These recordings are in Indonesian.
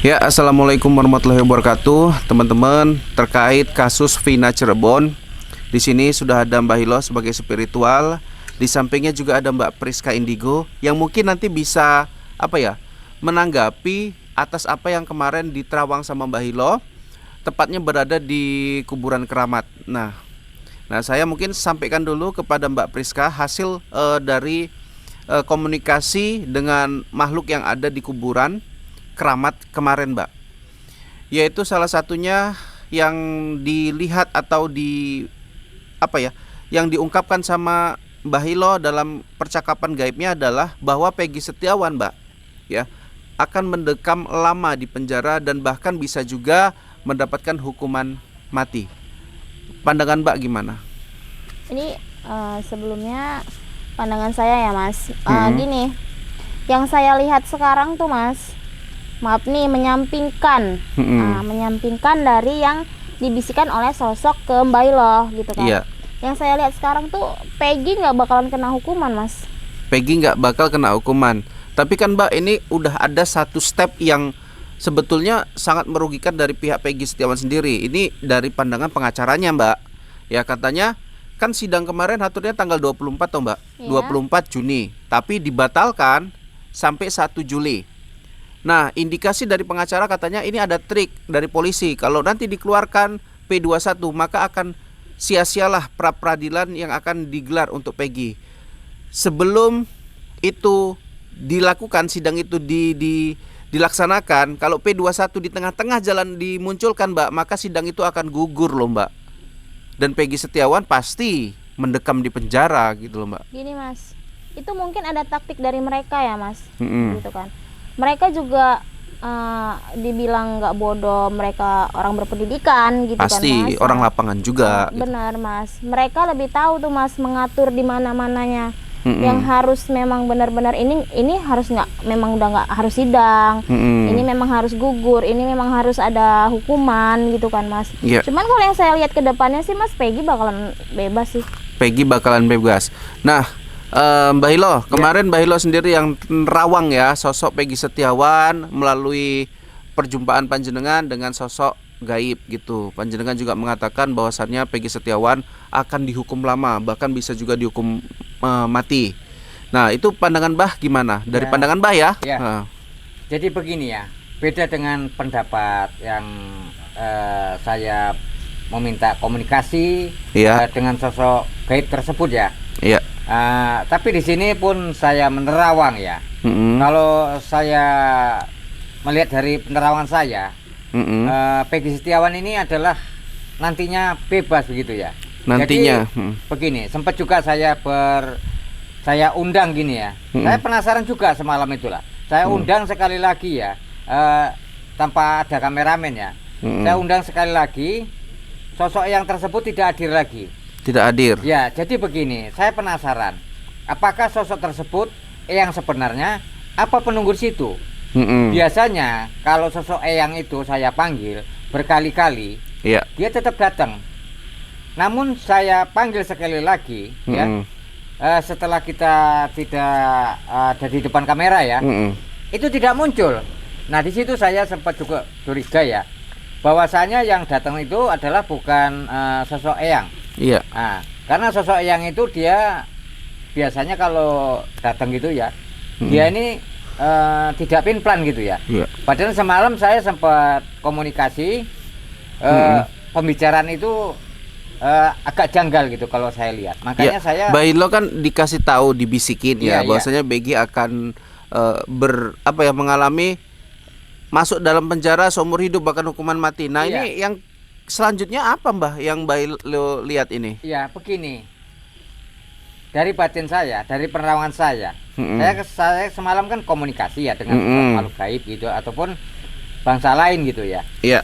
Ya, assalamualaikum warahmatullahi wabarakatuh, teman-teman. Terkait kasus Vina Cirebon, di sini sudah ada Mbak Hilo sebagai spiritual. Di sampingnya juga ada Mbak Priska Indigo yang mungkin nanti bisa menanggapi atas apa yang kemarin diterawang sama Mbak Hilo, tepatnya berada di kuburan keramat. Nah, saya mungkin sampaikan dulu kepada Mbak Priska hasil dari komunikasi dengan makhluk yang ada di kuburan keramat kemarin, Mbak. Yaitu salah satunya yang dilihat atau yang diungkapkan sama Mbak Hilo dalam percakapan gaibnya adalah bahwa Peggy Setiawan, Mbak, ya, akan mendekam lama di penjara dan bahkan bisa juga mendapatkan hukuman mati. Pandangan Mbak gimana? Ini sebelumnya pandangan saya ya, Mas. Gini, yang saya lihat sekarang tuh, Mas, maaf nih, menyampingkan dari yang dibisikkan oleh sosok ke Mbak Hilo gitu kan. Iya. Yang saya lihat sekarang tuh Peggy nggak bakalan kena hukuman, Mas. Peggy nggak bakal kena hukuman. Tapi kan Mbak, ini udah ada satu step yang sebetulnya sangat merugikan dari pihak Peggy Setiawan sendiri. Ini dari pandangan pengacaranya, Mbak. Ya, katanya kan sidang kemarin aturnya tanggal 24 toh, Mbak. Iya. 24 Juni, tapi dibatalkan sampai 1 Juli. Nah, indikasi dari pengacara katanya ini ada trik dari polisi. Kalau nanti dikeluarkan P21, maka akan sia-sialah pra-peradilan yang akan digelar untuk Peggy. Sebelum itu dilakukan, sidang itu dilaksanakan, kalau P21 di tengah-tengah jalan dimunculkan, Mbak, maka sidang itu akan gugur loh, Mbak. Dan Peggy Setiawan pasti mendekam di penjara gitu loh, Mbak. Gini, Mas, itu mungkin ada taktik dari mereka ya, Mas. Gitu kan. Mereka juga dibilang nggak bodoh, mereka orang berpendidikan gitu. Pasti kan, Mas. orang lapangan juga gitu. Benar, Mas. Mereka lebih tahu tuh, Mas, mengatur di mana-mananya. Yang harus memang benar-benar ini harus memang udah nggak harus sidang. Ini memang harus gugur, ini memang harus ada hukuman gitu kan, Mas. Yeah. Cuman kalau yang saya lihat ke depannya sih, Mas, Peggy bakalan bebas sih. Peggy bakalan bebas. Nah, Mbak Hilo, kemarin Mbak Hilo sendiri yang nerawang ya sosok Peggy Setiawan melalui perjumpaan panjenengan dengan sosok gaib gitu. Panjenengan juga mengatakan bahwasannya Peggy Setiawan akan dihukum lama, bahkan bisa juga dihukum mati. Nah, itu pandangan Mbah gimana? Dari pandangan Mbah ya? Ya. Jadi begini ya, beda dengan pendapat yang saya meminta komunikasi dengan sosok gaib tersebut ya. Iya. Tapi di sini pun saya menerawang ya. Kalau saya melihat dari penerawangan saya, Peggy Setiawan ini adalah nantinya bebas begitu ya. Nantinya. Jadi begini, sempat juga saya undang gini ya. Saya penasaran juga semalam itulah. Saya undang sekali lagi ya, tanpa ada kameramen ya. Saya undang sekali lagi, sosok yang tersebut tidak hadir lagi. Tidak hadir. Ya, jadi begini, saya penasaran, apakah sosok tersebut yang sebenarnya apa penunggu di situ? Biasanya kalau sosok Eyang itu saya panggil berkali-kali, dia tetap datang. Namun saya panggil sekali lagi, ya, setelah kita tidak ada di depan kamera ya, itu tidak muncul. Nah, di situ saya sempat juga curiga ya, bahwasanya yang datang itu adalah bukan sosok Eyang. Iya. Nah, karena sosok Eyang itu dia biasanya kalau datang gitu ya, dia ini tidak pinplan gitu ya. Padahal semalam saya sempat komunikasi, pembicaraan itu agak janggal gitu kalau saya lihat. Makanya saya Mbak Hilo kan dikasih tahu, dibisikin bahwasanya Peggy akan mengalami masuk dalam penjara seumur hidup bahkan hukuman mati. Nah, ini yang selanjutnya apa, Mbah, yang Mbak Hilo lihat ini? Ya, begini. Dari batin saya, dari penerawangan saya, saya semalam kan komunikasi ya dengan makhluk gaib gitu ataupun bangsa lain gitu ya. Iya.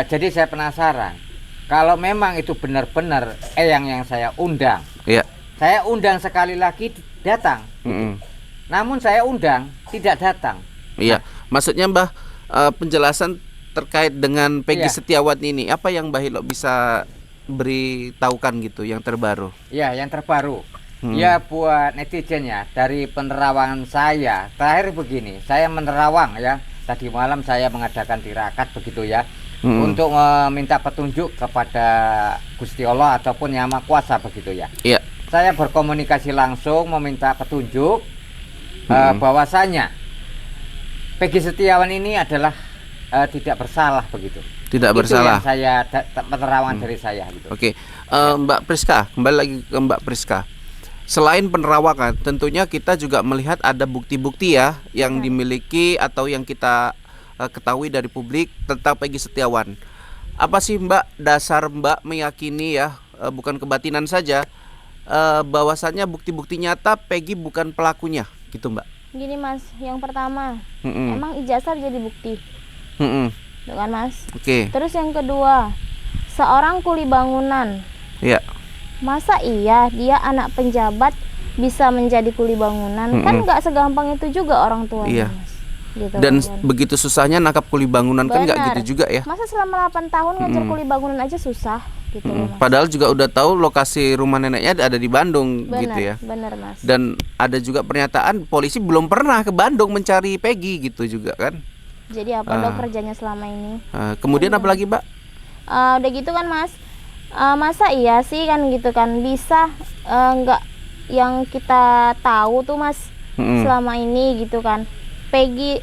Jadi saya penasaran, kalau memang itu benar-benar Eyang yang saya undang, saya undang sekali lagi datang. Namun saya undang tidak datang. Iya. Maksudnya, Mbah, penjelasan terkait dengan Peggy Setiawan ini, apa yang Mbah Hilo bisa beritahukan gitu yang terbaru? Ya, yang terbaru. Ya, buat netizen ya, dari penerawangan saya terakhir begini, saya menerawang ya tadi malam saya mengadakan tirakat begitu ya, Mm-mm. untuk meminta petunjuk kepada Gusti Allah ataupun Yang Maha Kuasa begitu ya. Iya. Saya berkomunikasi langsung meminta petunjuk bahwasanya Peggy Setiawan ini adalah tidak bersalah begitu. Tidak Itu bersalah. yang saya penerawangan dari saya gitu. Oke, Mbak Priska, kembali lagi ke Mbak Priska. Selain penerawangan, tentunya kita juga melihat ada bukti-bukti ya yang dimiliki atau yang kita ketahui dari publik tentang Peggy Setiawan. Apa sih Mbak dasar Mbak meyakini ya, bukan kebatinan saja, bahwasannya bukti-bukti nyata Peggy bukan pelakunya, gitu Mbak? Gini Mas, yang pertama, Mm-mm. emang ijazah jadi bukti, Mm-mm. tuh kan Mas. Oke, Terus yang kedua, seorang kuli bangunan, ya. masa iya dia anak penjabat bisa menjadi kuli bangunan? Kan nggak segampang itu juga orang tuanya, Iya. Mas. Gitu Dan kan. begitu susahnya nangkap kuli bangunan kan nggak Benar. gitu juga ya. Masa selama 8 tahun ngajar kuli bangunan aja susah gitu loh, Mas. Padahal juga udah tahu lokasi rumah neneknya ada di Bandung Benar, gitu ya. benar Mas. Dan ada juga pernyataan polisi belum pernah ke Bandung mencari Peggy gitu juga kan. Jadi apa dong kerjanya selama ini? Kemudian apa lagi Mbak? Udah gitu kan Mas, masa iya sih kan gitu kan bisa nggak yang kita tahu tuh Mas selama ini gitu kan. Peggy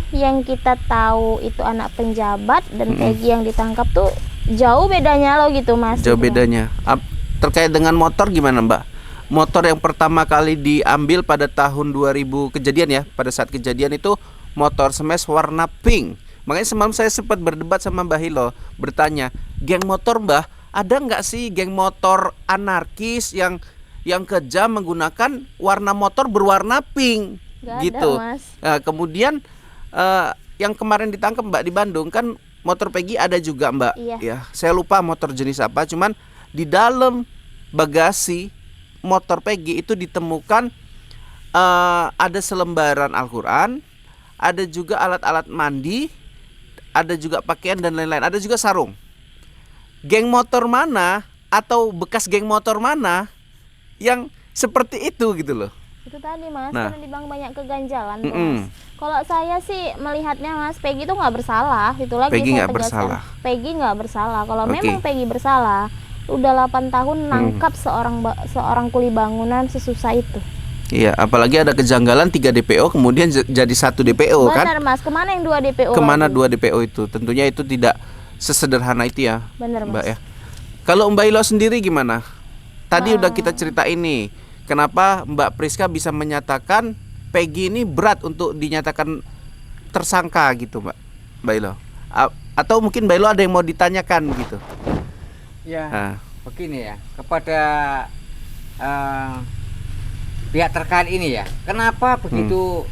yang kita tahu itu anak penjabat dan Peggy yang ditangkap tuh jauh bedanya loh gitu Mas. Jauh gitu. bedanya. Terkait dengan motor gimana Mbak? Motor yang pertama kali diambil pada tahun 2000 kejadian ya. Pada saat kejadian itu motor smash warna pink. Makanya semalam saya sempat berdebat sama Mbah Hilo, bertanya, geng motor Mbah, ada nggak sih geng motor anarkis yang kejam menggunakan warna motor berwarna pink? Nggak ada, gitu. Mas. Kemudian yang kemarin ditangkap Mbak di Bandung kan motor Peggy ada juga Mbak. Iya. Ya, saya lupa motor jenis apa, cuman di dalam bagasi motor Peggy itu ditemukan ada selembaran Al-Quran, ada juga alat-alat mandi, ada juga pakaian dan lain-lain, ada juga sarung. Geng motor mana atau bekas geng motor mana yang seperti itu gitu loh. Itu tadi Mas, Nah. karena dibilang banyak keganjalan tuh, Mas. Kalau saya sih melihatnya Mas, Peggy itu nggak bersalah. Itu lagi Peggy saya nggak tegaskan. bersalah. Peggy nggak bersalah. Kalau Oke. memang Peggy bersalah, udah 8 tahun nangkap seorang kuli bangunan sesusah itu. Iya, apalagi ada kejanggalan 3 DPO kemudian jadi 1 DPO kan? Benar Mas, kemana yang 2 DPO? Kemana lagi? 2 DPO itu? Tentunya itu tidak sesederhana itu ya, Benar Mbak Mas. ya. Kalau Mbak Ilo sendiri gimana? Tadi udah kita cerita ini, kenapa Mbak Priska bisa menyatakan Peggy ini berat untuk dinyatakan tersangka gitu, Mbak Ilo? Atau mungkin Mbak Ilo ada yang mau ditanyakan gitu? Ya, Nah. begini ya, kepada pihak terkait ini ya, kenapa begitu